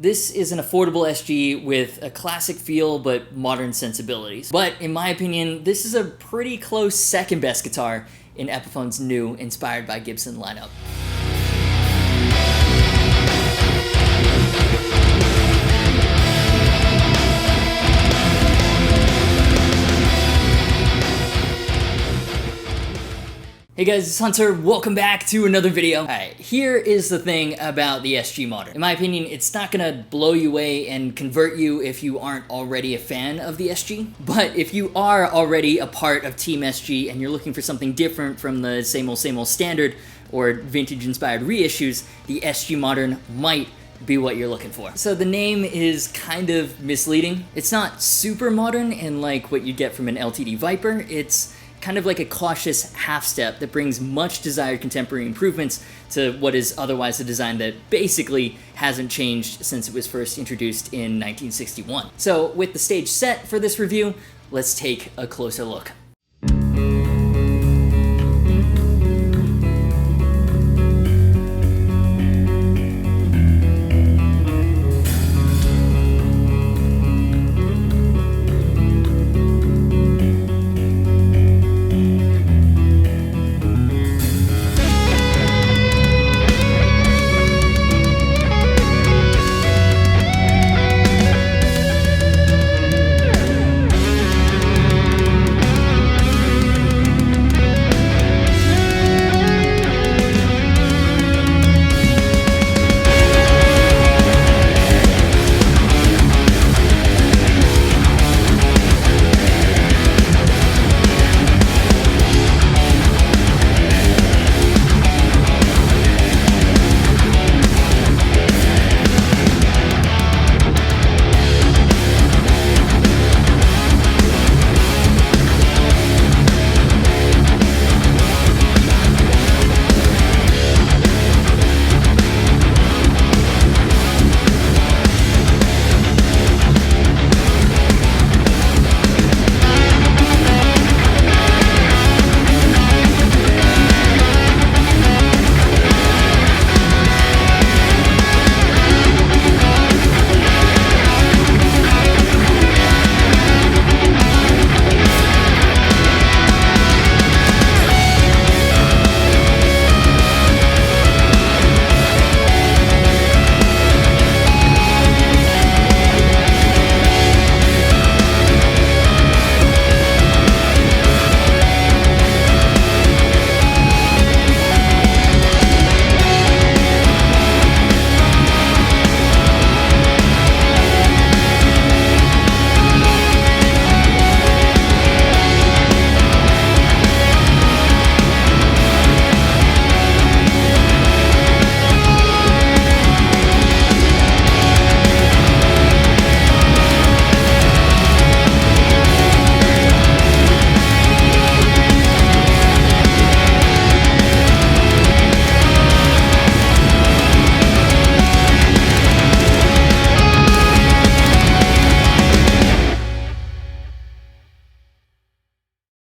This is an affordable SG with a classic feel but modern sensibilities. But in my opinion, this is a pretty close second best guitar in Epiphone's new Inspired by Gibson lineup. Hey guys, it's Hunter. Welcome back to another video. Alright, here is the thing about the SG Modern. In my opinion, it's not gonna blow you away and convert you if you aren't already a fan of the SG. But if you are already a part of Team SG and you're looking for something different from the same old standard or vintage inspired reissues, the SG Modern might be what you're looking for. So the name is kind of misleading. It's not super modern and like what you get from an LTD Viper. It's kind of like a cautious half step that brings much desired contemporary improvements to what is otherwise a design that basically hasn't changed since it was first introduced in 1961. So with the stage set for this review, let's take a closer look.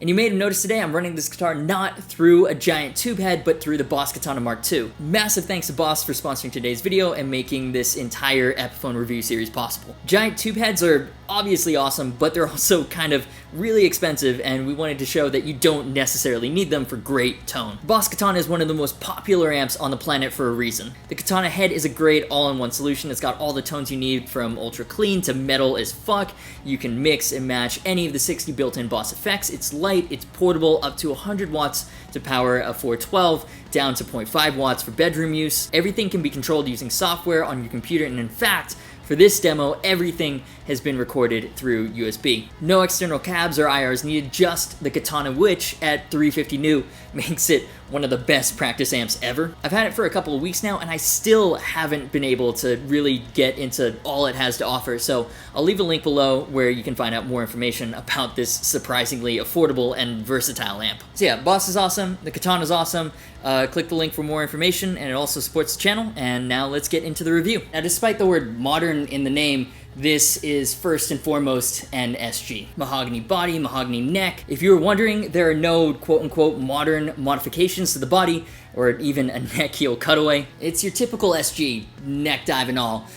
And you may have noticed today I'm running this guitar not through a giant tube head, but through the Boss Katana Mark II. Massive thanks to Boss for sponsoring today's video and making this entire Epiphone review series possible. Giant tube heads are obviously awesome, but they're also kind of really expensive, and we wanted to show that you don't necessarily need them for great tone. Boss Katana is one of the most popular amps on the planet for a reason. The Katana head is a great all-in-one solution. It's got all the tones you need, from ultra clean to metal as fuck. You can mix and match any of the 60 built-in Boss effects. It's light, it's portable, up to 100 watts to power a 412, down to 0.5 watts for bedroom use. Everything can be controlled using software on your computer, and in fact, for this demo, everything has been recorded through USB. No external cabs or IRs needed, just the Katana, which at 350 new makes it one of the best practice amps ever. I've had it for a couple of weeks now, and I still haven't been able to really get into all it has to offer, so I'll leave a link below where you can find out more information about this surprisingly affordable and versatile amp. So yeah, Boss is awesome, the Katana is awesome. Click the link for more information, and it also supports the channel. And now let's get into the review. Now, despite the word modern in the name, this is first and foremost an SG. Mahogany body, mahogany neck. If you were wondering, there are no quote-unquote modern modifications to the body, or even a neck heel cutaway. It's your typical SG, neck dive and all.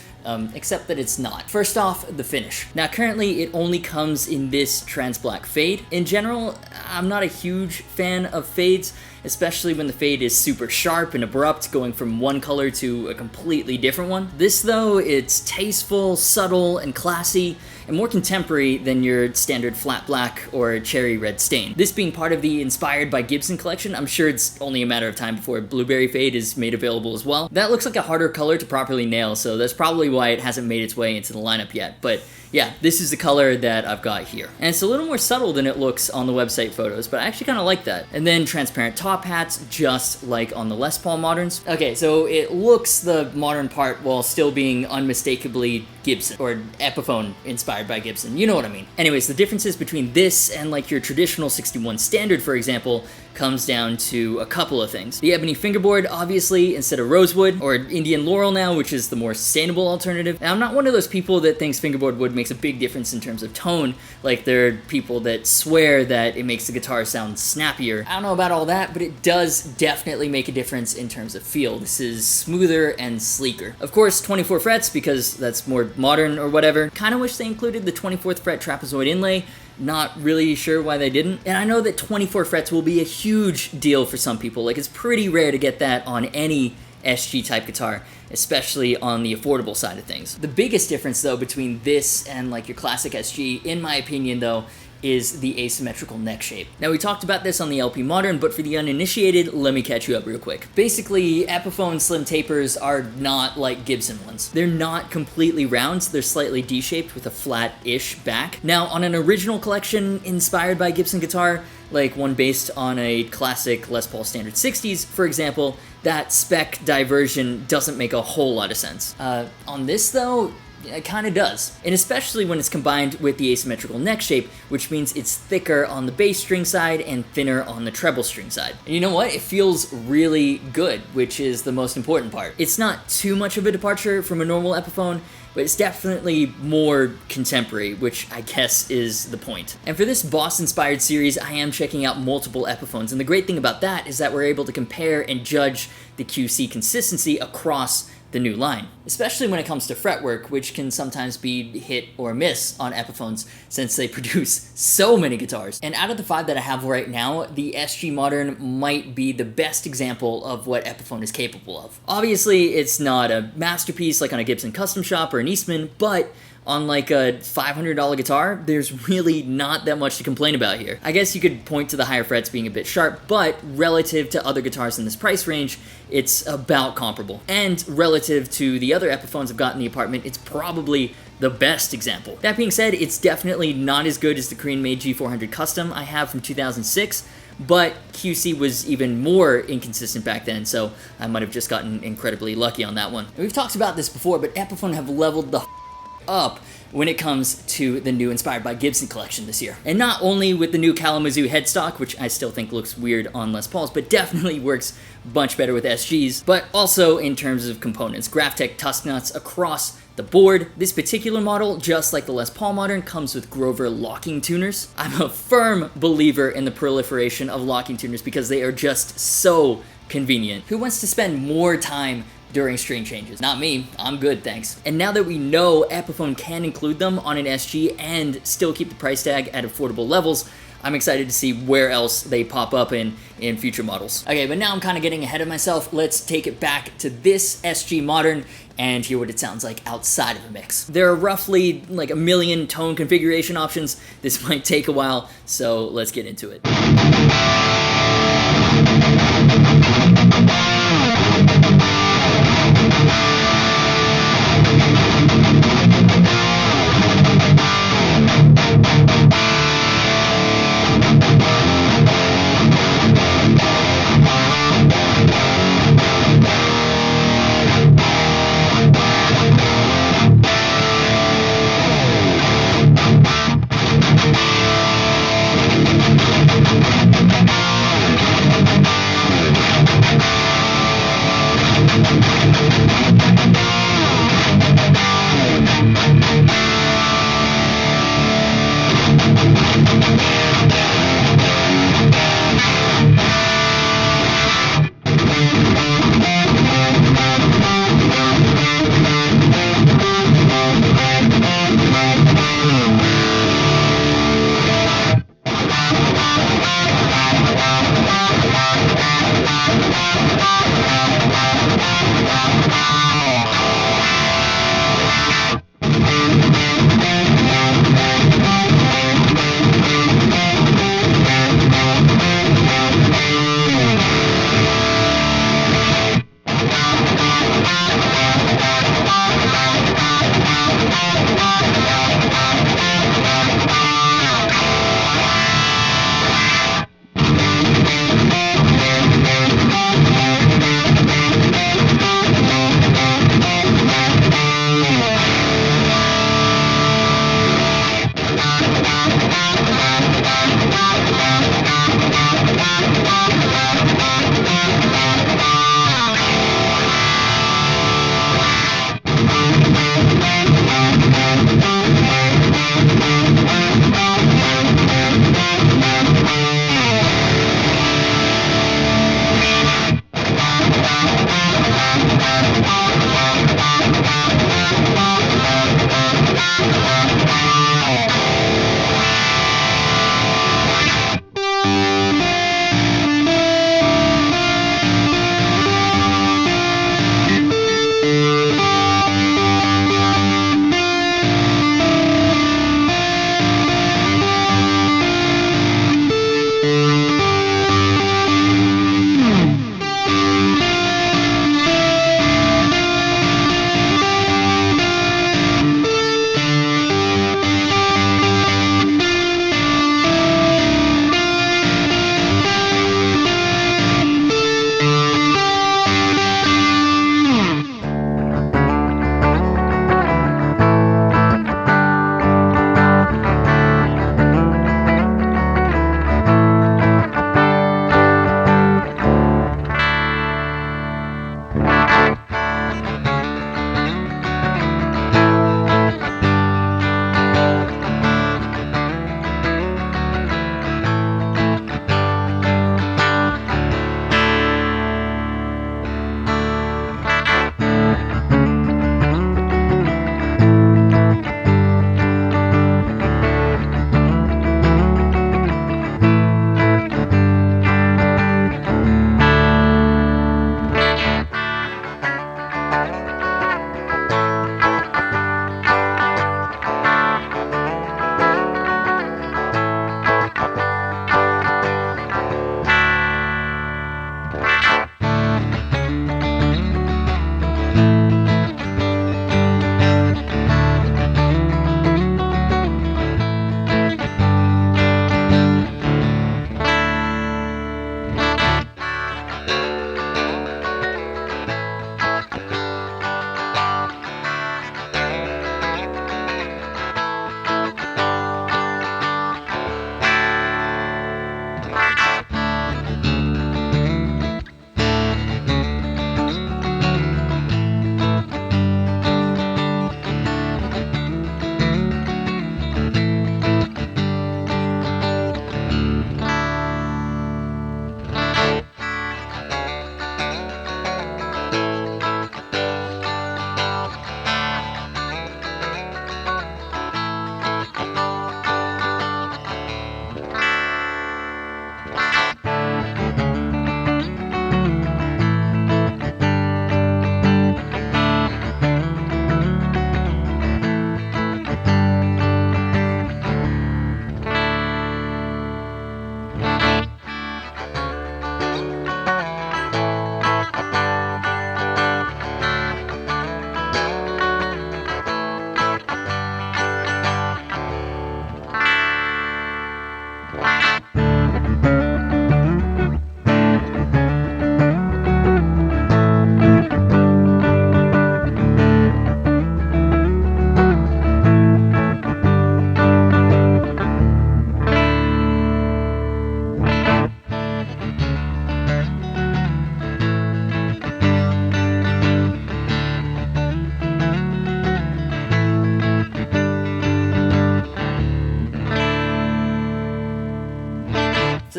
except that it's not. First off, the finish. Now currently it only comes in this trans black fade. In general, I'm not a huge fan of fades, especially when the fade is super sharp and abrupt, going from one color to a completely different one. This though, it's tasteful, subtle, and classy, and more contemporary than your standard flat black or cherry red stain. This being part of the Inspired by Gibson collection, I'm sure it's only a matter of time before Blueberry Fade is made available as well. That looks like a harder color to properly nail, so that's probably why it hasn't made its way into the lineup yet, but yeah, this is the color that I've got here. And it's a little more subtle than it looks on the website photos, but I actually kind of like that. And then transparent top hats, just like on the Les Paul Moderns. Okay, so it looks the modern part while still being unmistakably Gibson, or Epiphone inspired by Gibson, you know what I mean. Anyways, the differences between this and like your traditional 61 standard, for example, comes down to a couple of things. The ebony fingerboard, obviously, instead of rosewood, or Indian laurel now, which is the more sustainable alternative. Now, I'm not one of those people that thinks fingerboard wood makes a big difference in terms of tone, like there are people that swear that it makes the guitar sound snappier. I don't know about all that, but it does definitely make a difference in terms of feel. This is smoother and sleeker. Of course, 24 frets, because that's more modern or whatever. Kinda wish they included the 24th fret trapezoid inlay. Not really sure why they didn't. And I know that 24 frets will be a huge deal for some people. Like, it's pretty rare to get that on any SG type guitar, especially on the affordable side of things. The biggest difference though between this and like your classic SG, in my opinion though, is the asymmetrical neck shape. Now we talked about this on the LP Modern, but for the uninitiated, let me catch you up real quick. Basically, Epiphone slim tapers are not like Gibson ones. They're not completely round, they're slightly D-shaped with a flat-ish back. Now on an original collection inspired by Gibson guitar, like one based on a classic Les Paul Standard 60s, for example, that spec diversion doesn't make a whole lot of sense. On this though, it kind of does, and especially when it's combined with the asymmetrical neck shape, which means it's thicker on the bass string side and thinner on the treble string side. And you know what? It feels really good, which is the most important part. It's not too much of a departure from a normal Epiphone, but it's definitely more contemporary, which I guess is the point. And for this Boss-inspired series, I am checking out multiple Epiphones, and the great thing about that is that we're able to compare and judge the QC consistency across the new line, especially when it comes to fretwork, which can sometimes be hit or miss on Epiphones since they produce so many guitars. And out of the 5 that I have right now, the SG Modern might be the best example of what Epiphone is capable of. Obviously, it's not a masterpiece like on a Gibson Custom Shop or an Eastman, but on like a $500 guitar, there's really not that much to complain about here. I guess you could point to the higher frets being a bit sharp, but relative to other guitars in this price range, it's about comparable. And relative to the other Epiphones I've got in the apartment, it's probably the best example. That being said, it's definitely not as good as the Korean-made G400 Custom I have from 2006, but QC was even more inconsistent back then, so I might have just gotten incredibly lucky on that one. And we've talked about this before, but Epiphone have leveled the up when it comes to the new Inspired by Gibson collection this year. And not only with the new Kalamazoo headstock, which I still think looks weird on Les Pauls, but definitely works much better with SGs, but also in terms of components. Graphtec tusk nuts across the board. This particular model, just like the Les Paul Modern, comes with Grover locking tuners. I'm a firm believer in the proliferation of locking tuners because they are just so convenient. Who wants to spend more time during string changes? Not me. I'm good, thanks. And now that we know Epiphone can include them on an SG and still keep the price tag at affordable levels, I'm excited to see where else they pop up in future models. Okay, but now I'm kind of getting ahead of myself. Let's take it back to this SG Modern and hear what it sounds like outside of a mix. There are roughly like 1 million tone configuration options. This might take a while, so let's get into it.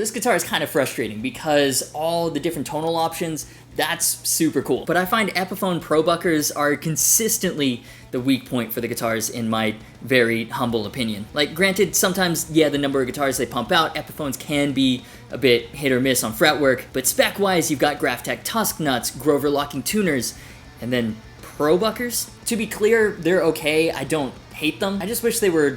So this guitar is kind of frustrating because all the different tonal options, that's super cool. But I find Epiphone Pro Buckers are consistently the weak point for the guitars in my very humble opinion. Like, granted, sometimes, yeah, the number of guitars they pump out, Epiphones can be a bit hit or miss on fretwork, but spec-wise, you've got Graphtec Tusk nuts, Grover locking tuners, and then Pro Buckers. To be clear, they're okay. I don't hate them. I just wish they were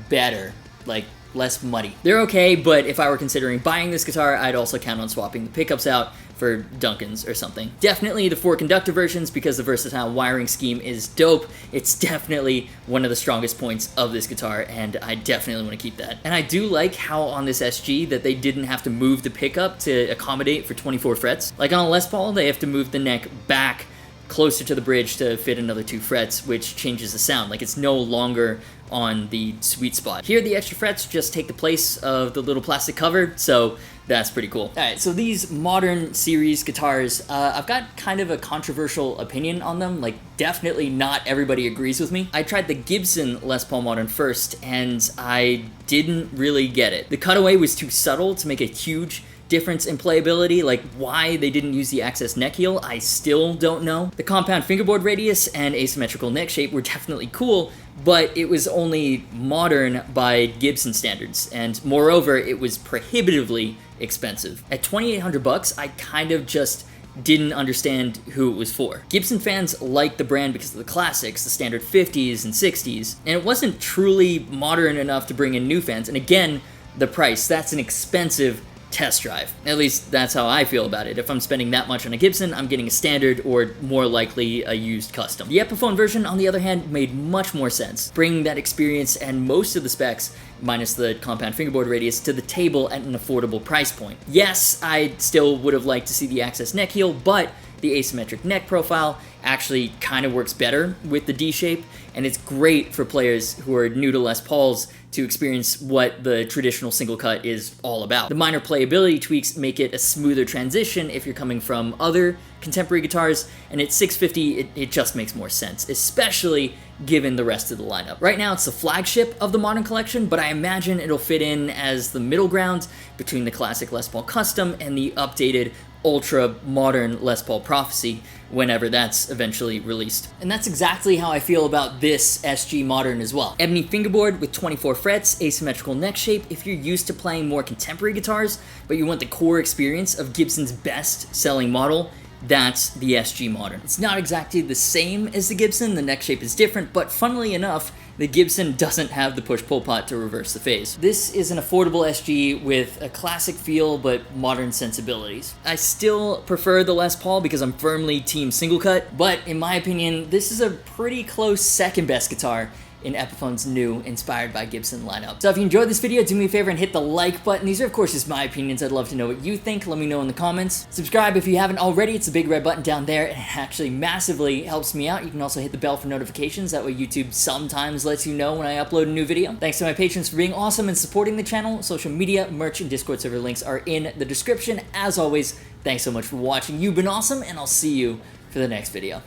better, like less muddy. They're okay, but if I were considering buying this guitar, I'd also count on swapping the pickups out for Duncans or something. Definitely the 4 conductor versions because the versatile wiring scheme is dope. It's definitely one of the strongest points of this guitar, and I definitely want to keep that. And I do like how on this SG that they didn't have to move the pickup to accommodate for 24 frets. Like on a Les Paul, they have to move the neck back closer to the bridge to fit another 2 frets, which changes the sound. Like, it's no longer on the sweet spot. Here, the extra frets just take the place of the little plastic cover, so that's pretty cool. Alright, so these modern series guitars, I've got kind of a controversial opinion on them. Like, definitely not everybody agrees with me. I tried the Gibson Les Paul Modern first, and I didn't really get it. The cutaway was too subtle to make a huge difference in playability. Like, why they didn't use the access neck heel, I still don't know. The compound fingerboard radius and asymmetrical neck shape were definitely cool, but it was only modern by Gibson standards, and moreover, it was prohibitively expensive. At $2,800, I kind of just didn't understand who it was for. Gibson fans like the brand because of the classics, the standard 50s and 60s, and it wasn't truly modern enough to bring in new fans, and again, the price, that's an expensive test drive. At least that's how I feel about it. If I'm spending that much on a Gibson, I'm getting a standard or more likely a used custom. The Epiphone version, on the other hand, made much more sense, bringing that experience and most of the specs, minus the compound fingerboard radius, to the table at an affordable price point. Yes, I still would have liked to see the access neck heel, but the asymmetric neck profile actually kind of works better with the D shape, and it's great for players who are new to Les Pauls to experience what the traditional single cut is all about. The minor playability tweaks make it a smoother transition if you're coming from other contemporary guitars, and at $650, it just makes more sense, especially given the rest of the lineup. Right now, it's the flagship of the modern collection, but I imagine it'll fit in as the middle ground between the classic Les Paul Custom and the updated ultra-modern Les Paul Prophecy whenever that's eventually released. And that's exactly how I feel about this SG Modern as well. Ebony fingerboard with 24 frets, asymmetrical neck shape. If you're used to playing more contemporary guitars, but you want the core experience of Gibson's best-selling model, that's the SG Modern. It's not exactly the same as the Gibson, the neck shape is different, but funnily enough, the Gibson doesn't have the push-pull pot to reverse the phase. This is an affordable SG with a classic feel but modern sensibilities. I still prefer the Les Paul because I'm firmly team single cut, but in my opinion, this is a pretty close second best guitar in Epiphone's new Inspired by Gibson lineup. So if you enjoyed this video, do me a favor and hit the like button. These are of course just my opinions. I'd love to know what you think. Let me know in the comments. Subscribe if you haven't already. It's a big red button down there. It actually massively helps me out. You can also hit the bell for notifications. That way YouTube sometimes lets you know when I upload a new video. Thanks to my patrons for being awesome and supporting the channel. Social media, merch, and Discord server links are in the description. As always, thanks so much for watching. You've been awesome, and I'll see you for the next video.